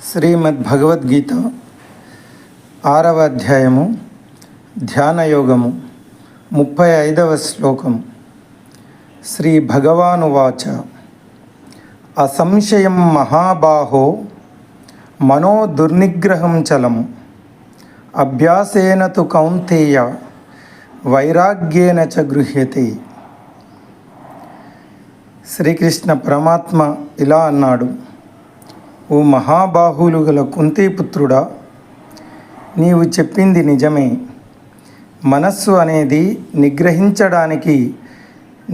శ్రీమద్ భగవద్గీత 6వ అధ్యాయము ధ్యానయోగము 35వ శ్లోకం. శ్రీ భగవానువాచ అసంశయం మహాబాహో మనో దుర్నిగ్రహం చలం అభ్యాసేన తు కౌంతేయ వైరాగ్యేన చ గృహ్యతే. శ్రీకృష్ణ పరమాత్మ ఇలా అన్నాడు: ఓ మహాబాహులు గల కుంతీపుత్రుడా, నీవు చెప్పింది నిజమే. మనస్సు అనేది నిగ్రహించడానికి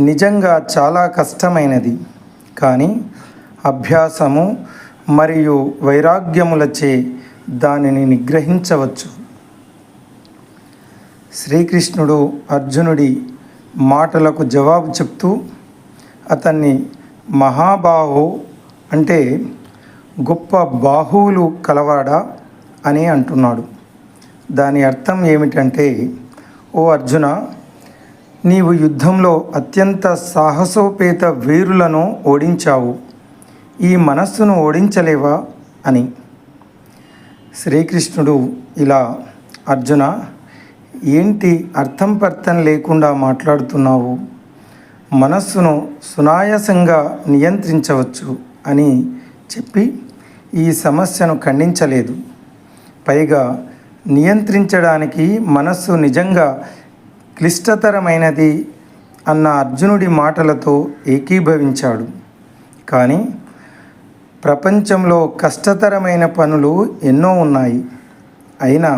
నిజంగా చాలా కష్టమైనది. కానీ అభ్యాసము మరియు వైరాగ్యములచే దానిని నిగ్రహించవచ్చు. శ్రీకృష్ణుడు అర్జునుడి మాటలకు జవాబు చెప్తూ అతన్ని మహాబాహో అంటే గొప్ప బాహువులు కలవాడా అని అంటున్నాడు. దాని అర్థం ఏమిటంటే, ఓ అర్జున, నీవు యుద్ధంలో అత్యంత సాహసోపేత వీరులను ఓడించావు, ఈ మనస్సును ఓడించలేవా అని. శ్రీకృష్ణుడు ఇలా: అర్జున, ఏంటి అర్థం పర్థం లేకుండా మాట్లాడుతున్నావు? మనస్సును సునాయాసంగా నియంత్రించవచ్చు అని చెప్పి ఈ సమస్యను ఖండించలేదు. పైగా నియంత్రించడానికి మనస్సు నిజంగా క్లిష్టతరమైనది అన్న అర్జునుడి మాటలతో ఏకీభవించాడు. కానీ ప్రపంచంలో కష్టతరమైన పనులు ఎన్నో ఉన్నాయి. అయినా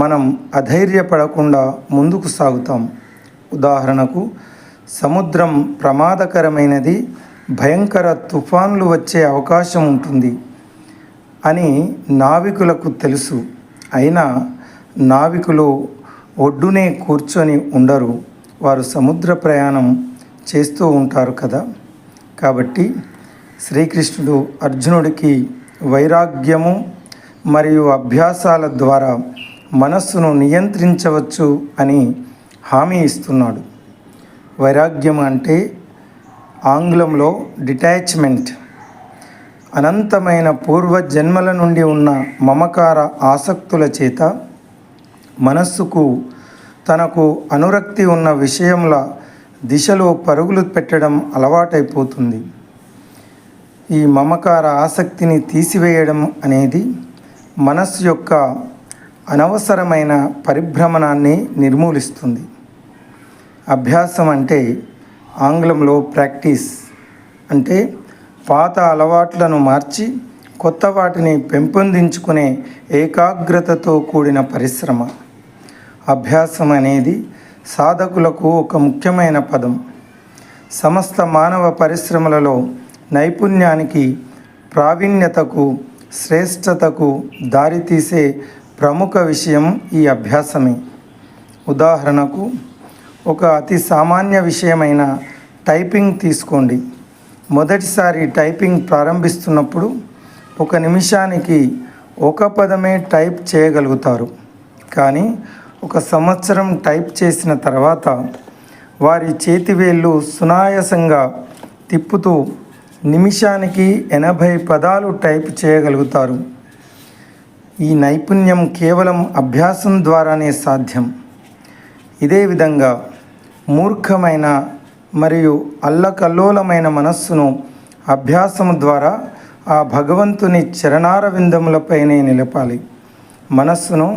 మనం అధైర్యపడకుండా ముందుకు సాగుతాం. ఉదాహరణకు, సముద్రం ప్రమాదకరమైనది, భయంకర తుఫాన్లు వచ్చే అవకాశం ఉంటుంది అని నావికులకు తెలుసు. అయినా నావికులు ఒడ్డునే కూర్చొని ఉండరు, వారు సముద్ర ప్రయాణం చేస్తూ ఉంటారు కదా. కాబట్టి శ్రీకృష్ణుడు అర్జునుడికి వైరాగ్యము మరియు అభ్యాసాల ద్వారా మనస్సును నియంత్రించవచ్చు అని హామీ ఇస్తున్నాడు. వైరాగ్యం అంటే ఆంగ్లంలో డిటాచ్మెంట్. అనంతమైన పూర్వజన్మల నుండి ఉన్న మమకార ఆసక్తుల చేత మనస్సుకు తనకు అనురక్తి ఉన్న విషయముల దిశలో పరుగులు పెట్టడం అలవాటైపోతుంది. ఈ మమకార ఆసక్తిని తీసివేయడం అనేది మనస్సు యొక్క అనవసరమైన పరిభ్రమణాన్ని నిర్మూలిస్తుంది. అభ్యాసం అంటే ఆంగ్లంలో ప్రాక్టీస్ అంటే పాత అలవాట్లను మార్చి కొత్త వాటిని పెంపొందించుకునే ఏకాగ్రతతో కూడిన పరిశ్రమ. అభ్యాసం అనేది సాధకులకు ఒక ముఖ్యమైన పదం. సమస్త మానవ పరిశ్రమలలో నైపుణ్యానికి, ప్రావీణ్యతకు, శ్రేష్టతకు దారితీసే ప్రముఖ విషయం ఈ అభ్యాసమే. ఉదాహరణకు, ఒక అతి సామాన్య విషయమైన టైపింగ్ తీసుకోండి. మొదటిసారి టైపింగ్ ప్రారంభిస్తున్నప్పుడు 1 నిమిషానికి 1 పదమే టైప్ చేయగలుగుతారు. కానీ 1 సంవత్సరం టైప్ చేసిన తర్వాత వారి చేతివేళ్ళు సునాయాసంగా తిప్పుతూ నిమిషానికి 80 పదాలు టైప్ చేయగలుగుతారు. ఈ నైపుణ్యం కేవలం అభ్యాసం ద్వారానే సాధ్యం. ఇదే విధంగా మూర్ఖమైన మరియు అల్లకల్లోలమైన మనస్సును అభ్యాసము ద్వారా ఆ భగవంతుని చరణారవిందములపైనే నిలపాలి. మనస్సును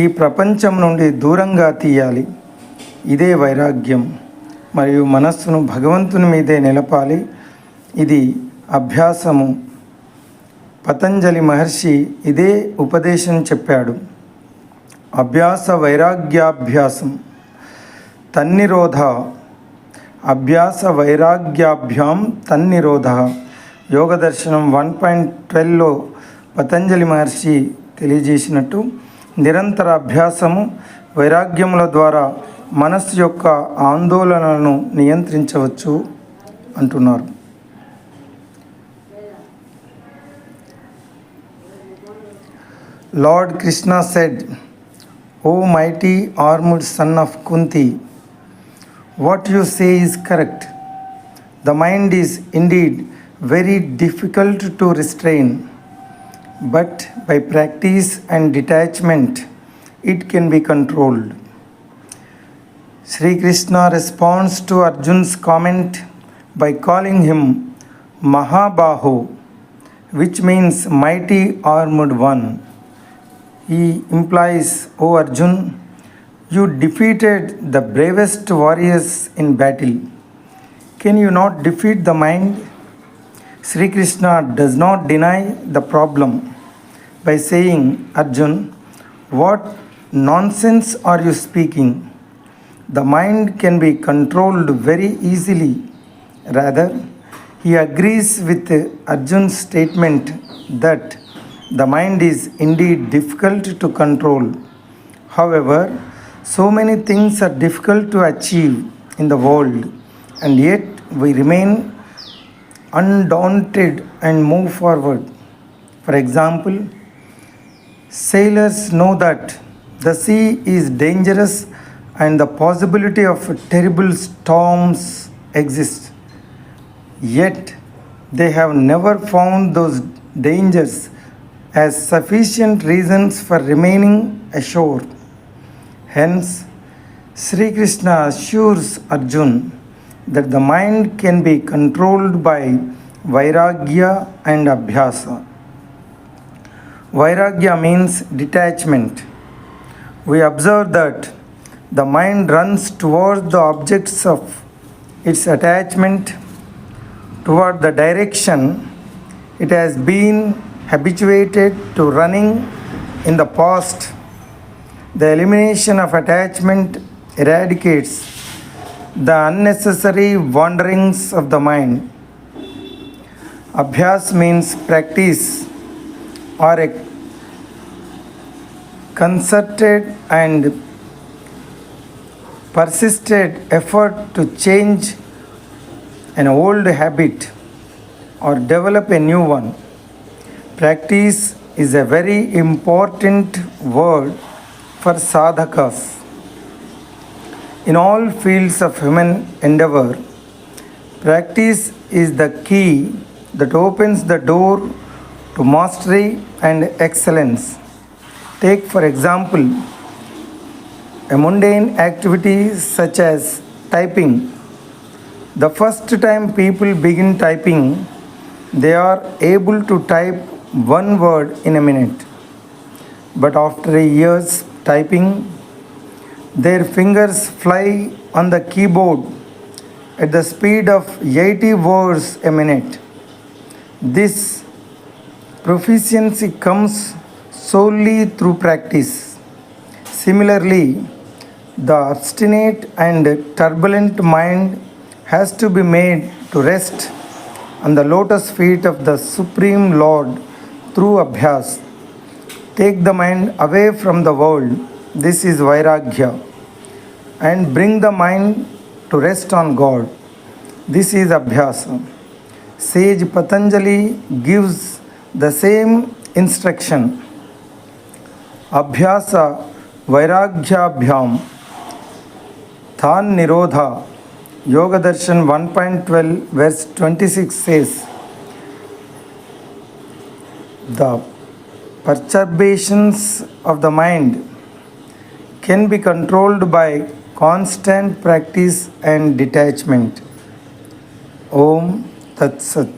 ఈ ప్రపంచం నుండి దూరంగా తీయాలి. ఇదే వైరాగ్యం. మరియు మనస్సును భగవంతుని మీదే నిలపాలి. ఇది అభ్యాసము. పతంజలి మహర్షి ఇదే ఉపదేశం చెప్పాడు. అభ్యాస వైరాగ్యాభ్యాసం తన్నిరోధ, అభ్యాస వైరాగ్యాభ్యాం తన్నిరోధ. యోగదర్శనం 1.12లో పతంజలి మహర్షి తెలియజేసినట్టు, నిరంతర అభ్యాసము వైరాగ్యముల ద్వారా మనస్సు యొక్క ఆందోళనలను నియంత్రించవచ్చు అంటున్నారు. Lord Krishna said, O mighty armed son of Kunti, what you say is correct. The mind is indeed very difficult to restrain. but by practice and detachment, it can be controlled. Sri Krishna responds to Arjun's comment by calling him Mahabaho, which means mighty armed one. He implies, O Arjun, you defeated the bravest warriors in battle. Can you not defeat the mind? Sri Krishna does not deny the problem by saying, Arjun, what nonsense are you speaking? The mind can be controlled very easily. Rather, he agrees with Arjun's statement that the mind is indeed difficult to control. However, so many things are difficult to achieve in the world, and yet we remain undaunted and move forward. For example, sailors know that the sea is dangerous and the possibility of terrible storms exists. Yet, they have never found those dangers as sufficient reasons for remaining ashore. Hence, Sri Krishna assures Arjun that the mind can be controlled by Vairagya and Abhyasa. Vairagya means detachment. We observe that the mind runs towards the objects of its attachment, toward the direction it has been habituated to running in the past. The elimination of attachment eradicates the unnecessary wanderings of the mind. Abhyas means practice or a concerted and persisted effort to change an old habit or develop a new one. Practice is a very important word for sadhakas. In all fields of human endeavor, practice is the key that opens the door to mastery and excellence. Take, for example, a mundane activity such as typing. The first time people begin typing, they are able to type one word in a minute. But after a year's typing, their fingers fly on the keyboard at the speed of 80 words a minute. This proficiency comes solely through practice. Similarly, the obstinate and turbulent mind has to be made to rest on the lotus feet of the Supreme Lord through Abhyas. Take the mind away from the world, this is Vairagya, and bring the mind to rest on God. This is Abhyasa. Sage Patanjali gives the same instruction. Abhyasa Vairagyabhyam Than Nirodha. Yoga Darshan 1.12 verse 26 says, the perturbations of the mind can be controlled by constant practice and detachment. Om Tat Sat.